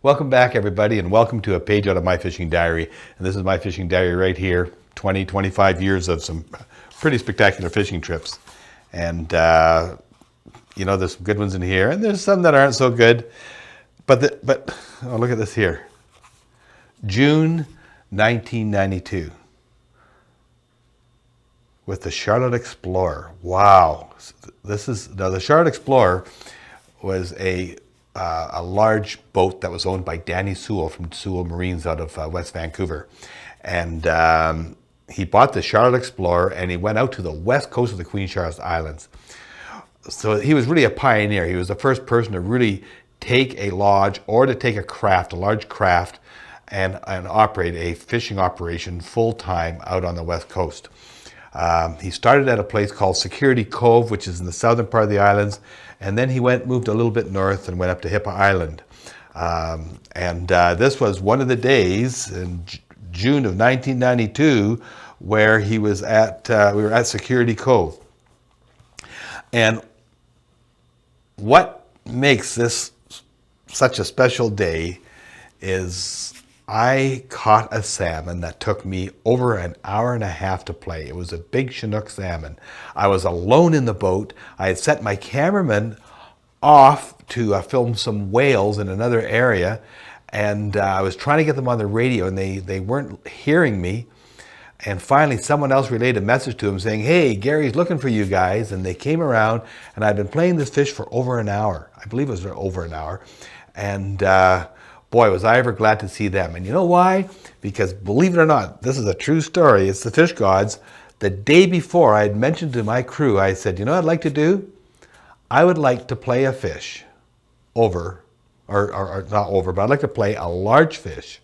Welcome back, everybody, and welcome to a page out of my fishing diary. And this is my fishing diary right here, 25 years of some pretty spectacular fishing trips. And, there's some good ones in here, and there's some that aren't so good. But look at this here. June 1992 with the Charlotte Explorer. Wow. Now the Charlotte Explorer was a large boat that was owned by Danny Sewell from Sewell Marines out of West Vancouver. And he bought the Charlotte Explorer and he went out to the west coast of the Queen Charlotte Islands. So he was really a pioneer. He was the first person to really take a lodge or to take a large craft, and operate a fishing operation full-time out on the west coast. He started at a place called Security Cove, which is in the southern part of the islands, and then he moved a little bit north and went up to Hippa Island. This was one of the days in June of 1992 where he was we were at Security Cove. And what makes this such a special day is I caught a salmon that took me over an hour and a half to play. It was a big Chinook salmon. I was alone in the boat. I had sent my cameraman off to film some whales in another area, and I was trying to get them on the radio, and they weren't hearing me. And finally, someone else relayed a message to him saying, "Hey, Gary's looking for you guys." And they came around, and I'd been playing this fish for over an hour. I believe it was over an hour. And boy, was I ever glad to see them. And you know why? Because believe it or not, this is a true story. It's the fish gods. The day before, I had mentioned to my crew, I said, you know what I'd like to do? I would like to play a fish over, or not over, but I'd like to play a large fish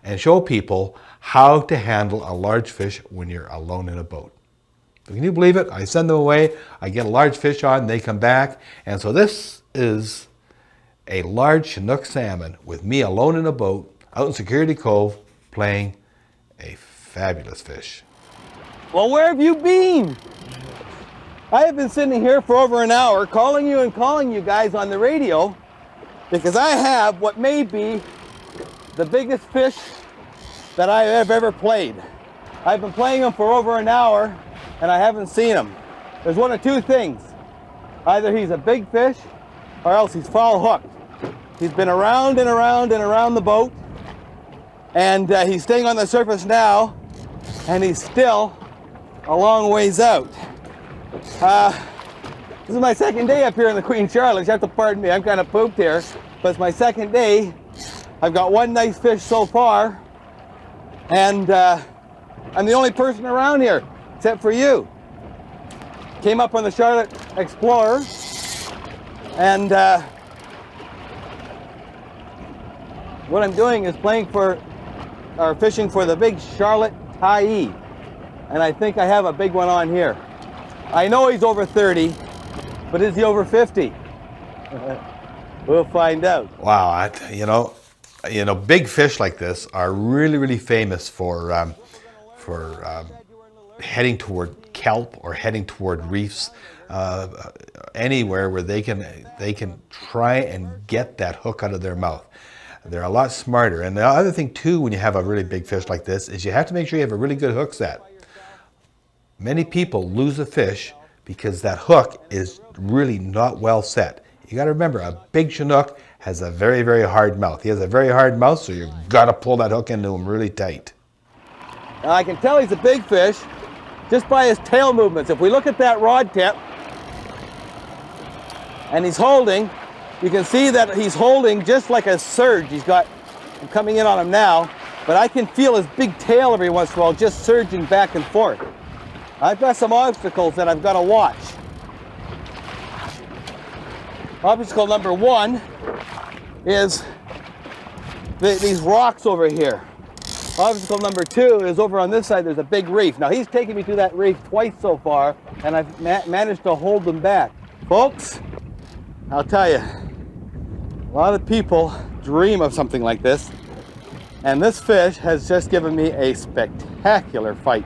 and show people how to handle a large fish when you're alone in a boat. Can you believe it? I send them away, I get a large fish on, they come back. And so this is a large Chinook salmon with me alone in a boat out in Security Cove playing a fabulous fish. Well, where have you been? I have been sitting here for over an hour calling you guys on the radio because I have what may be the biggest fish that I have ever played. I've been playing him for over an hour and I haven't seen him. There's one of two things. Either he's a big fish or else he's foul hooked. He's been around and around and around the boat, and he's staying on the surface now, and he's still a long ways out. This is my second day up here in the Queen Charlotte. You have to pardon me, I'm kind of pooped here, but it's my second day. I've got one nice fish so far, and I'm the only person around here, except for you. Came up on the Charlotte Explorer, and what I'm doing is fishing for the big Charlotte Tie, and I think I have a big one on here. I know he's over 30, but is he over 50? We'll find out. Wow, big fish like this are really, really famous for heading toward kelp or heading toward reefs, anywhere where they can try and get that hook out of their mouth. They're a lot smarter. And the other thing too, when you have a really big fish like this, is you have to make sure you have a really good hook set. Many people lose a fish because that hook is really not well set. You got to remember, a big Chinook has a very, very hard mouth. He has a very hard mouth, so you've got to pull that hook into him really tight. Now I can tell he's a big fish just by his tail movements. If we look at that rod tip, and he's holding, you can see that he's holding just like a surge. I'm coming in on him now, but I can feel his big tail every once in a while just surging back and forth. I've got some obstacles that I've got to watch. Obstacle number one is these rocks over here. Obstacle number two is over on this side, there's a big reef. Now he's taken me to that reef twice so far, and I've managed to hold them back. Folks, I'll tell you, a lot of people dream of something like this, and this fish has just given me a spectacular fight.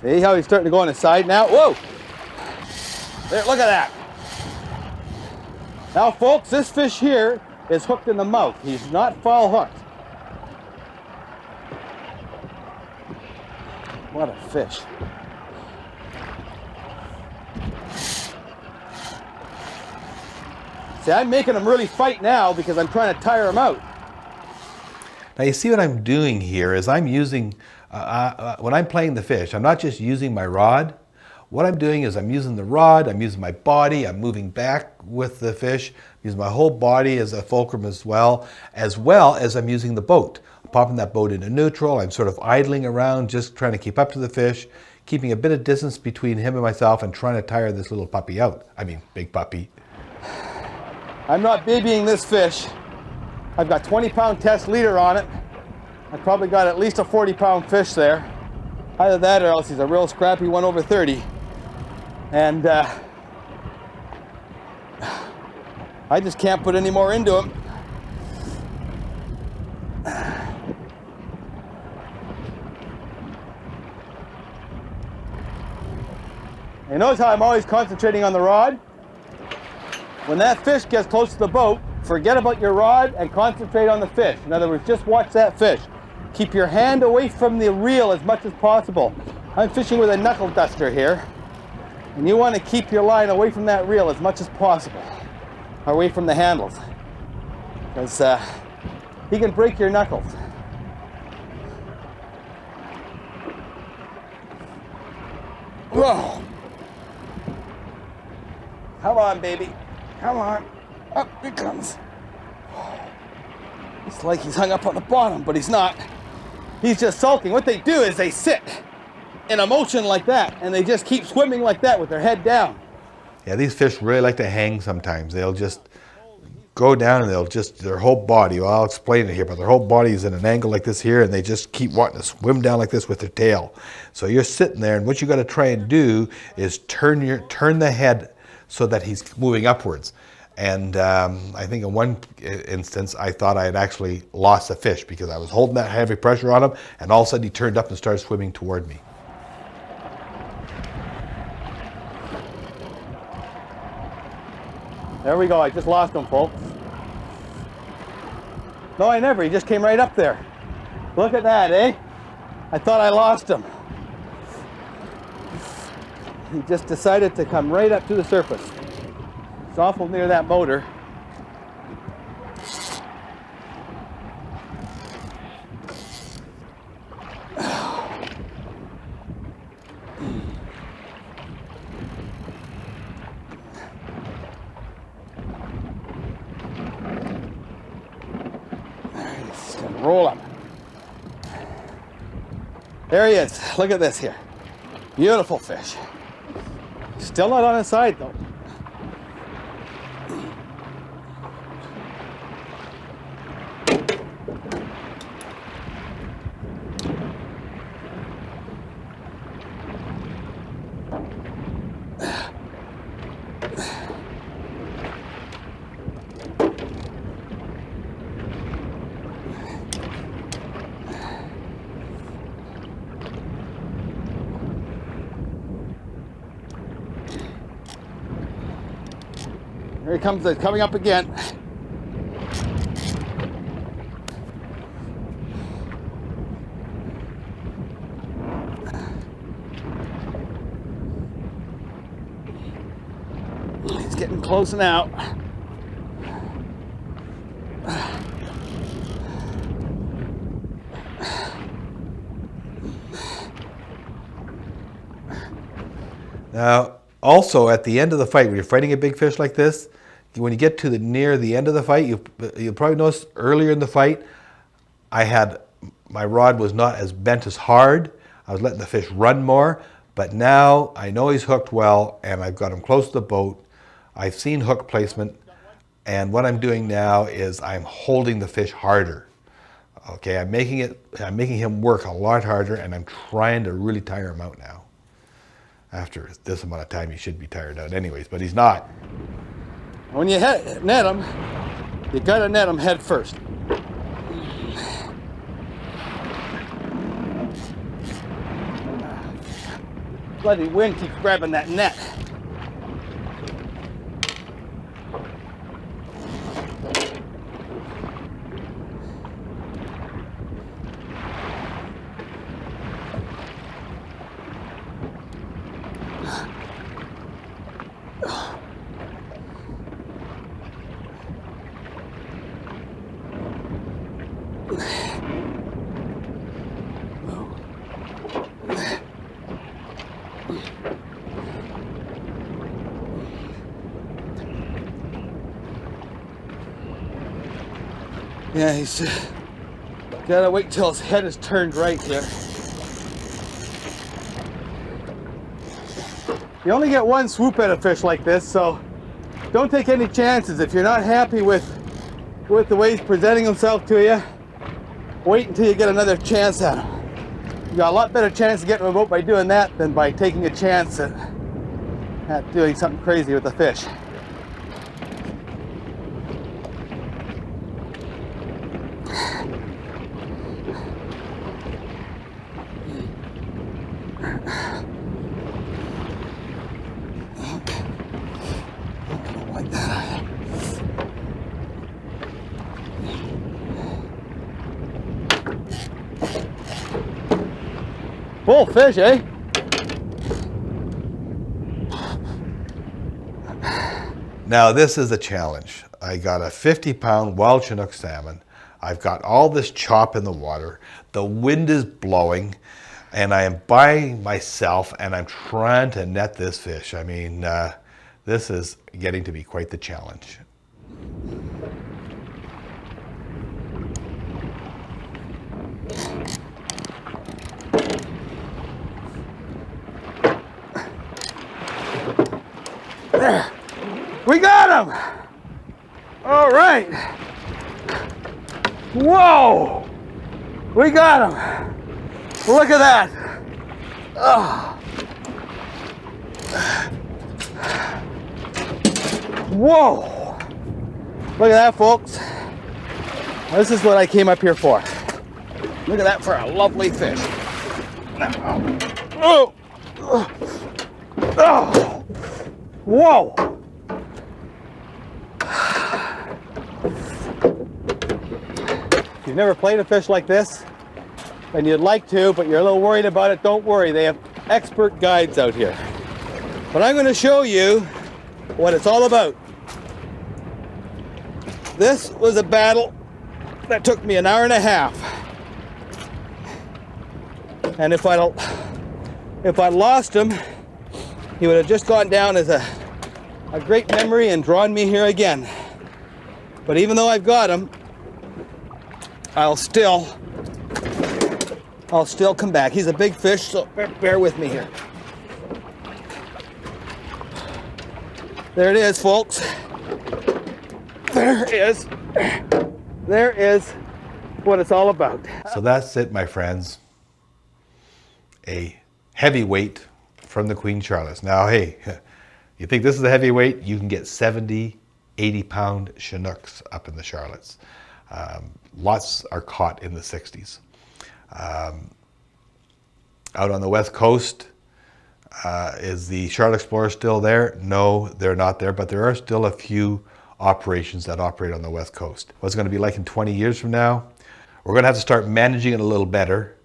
See how he's starting to go on his side now? Whoa! There, look at that. Now, folks, this fish here is hooked in the mouth. He's not foul hooked. What a fish. See, I'm making him really fight now because I'm trying to tire him out. Now you see what I'm doing here is I'm using, when I'm playing the fish, I'm not just using my rod. What I'm doing is I'm using the rod, I'm using my body, I'm moving back with the fish, using my whole body as a fulcrum as well as I'm using the boat. I'm popping that boat into neutral, I'm sort of idling around, just trying to keep up to the fish, keeping a bit of distance between him and myself and trying to tire this little puppy out. I mean, big puppy. I'm not babying this fish. I've got 20-pound test leader on it. I've probably got at least a 40-pound fish there. Either that or else he's a real scrappy 1 over 30. And I just can't put any more into him. You notice how I'm always concentrating on the rod? When that fish gets close to the boat, forget about your rod and concentrate on the fish. In other words, just watch that fish. Keep your hand away from the reel as much as possible. I'm fishing with a knuckle duster here, and you want to keep your line away from that reel as much as possible, away from the handles, because he can break your knuckles. Whoa! Come on, baby. Come on. Up he comes. It's like he's hung up on the bottom, but he's not. He's just sulking. What they do is they sit in a motion like that, and they just keep swimming like that with their head down. Yeah, these fish really like to hang sometimes. They'll just go down and they'll just, their whole body, well, I'll explain it here, but their whole body is in an angle like this here, and they just keep wanting to swim down like this with their tail. So you're sitting there, and what you got to try and do is turn the head so that he's moving upwards. And I think in one instance, I thought I had actually lost a fish because I was holding that heavy pressure on him, and all of a sudden he turned up and started swimming toward me. There we go. I just lost him, folks. No, I never. He just came right up there. Look at that, eh? I thought I lost him. He just decided to come right up to the surface. It's awful near that motor. Just gonna roll him. There he is. Look at this here. Beautiful fish. Still not on his side though. Here he comes, coming up again. He's getting close now. Now, also at the end of the fight, when you're fighting a big fish like this, when you get to near the end of the fight, you'll probably notice earlier in the fight, my rod was not as bent as hard. I was letting the fish run more, but now I know he's hooked well, and I've got him close to the boat. I've seen hook placement, and what I'm doing now is I'm holding the fish harder. Okay, I'm making him work a lot harder, and I'm trying to really tire him out now. After this amount of time, he should be tired out anyways, but he's not. When you net him, you gotta net him head first. bloody wind keeps grabbing that net. Yeah, he's gotta wait till his head is turned right here. You only get one swoop at a fish like this, so don't take any chances. If you're not happy with the way he's presenting himself to you, wait until you get another chance at him. You got a lot better chance of getting him a boat by doing that than by taking a chance at doing something crazy with the fish. Full fish, eh? Now this is a challenge. I got a 50-pound wild Chinook salmon. I've got all this chop in the water. The wind is blowing, and I am by myself, and I'm trying to net this fish. I mean, this is getting to be quite the challenge. There, we got him! All right. Whoa, we got him. Look at that. Oh. Whoa, look at that, folks. This is what I came up here for. Look at that for a lovely fish. Oh, oh. Whoa! If you've never played a fish like this, and you'd like to, but you're a little worried about it, don't worry. They have expert guides out here. But I'm going to show you what it's all about. This was a battle that took me an hour and a half. And if I'd lost him, he would have just gone down as a great memory and drawn me here again. But even though I've got him, I'll still come back. He's a big fish, so bear with me here. There it is, folks. There is what it's all about. So that's it, my friends. A heavyweight from the Queen Charlotte's. Now, hey, you think this is a heavyweight? You can get 70, 80-pound Chinooks up in the Charlottes. Lots are caught in the 60s. Out on the West Coast, is the Charlotte Explorer still there? No, they're not there, but there are still a few operations that operate on the West Coast. What's it going to be like in 20 years from now? We're going to have to start managing it a little better.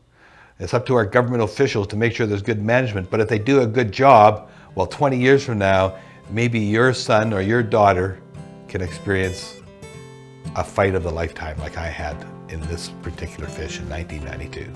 It's up to our government officials to make sure there's good management. But if they do a good job, well, 20 years from now, maybe your son or your daughter can experience a fight of a lifetime like I had in this particular fish in 1992.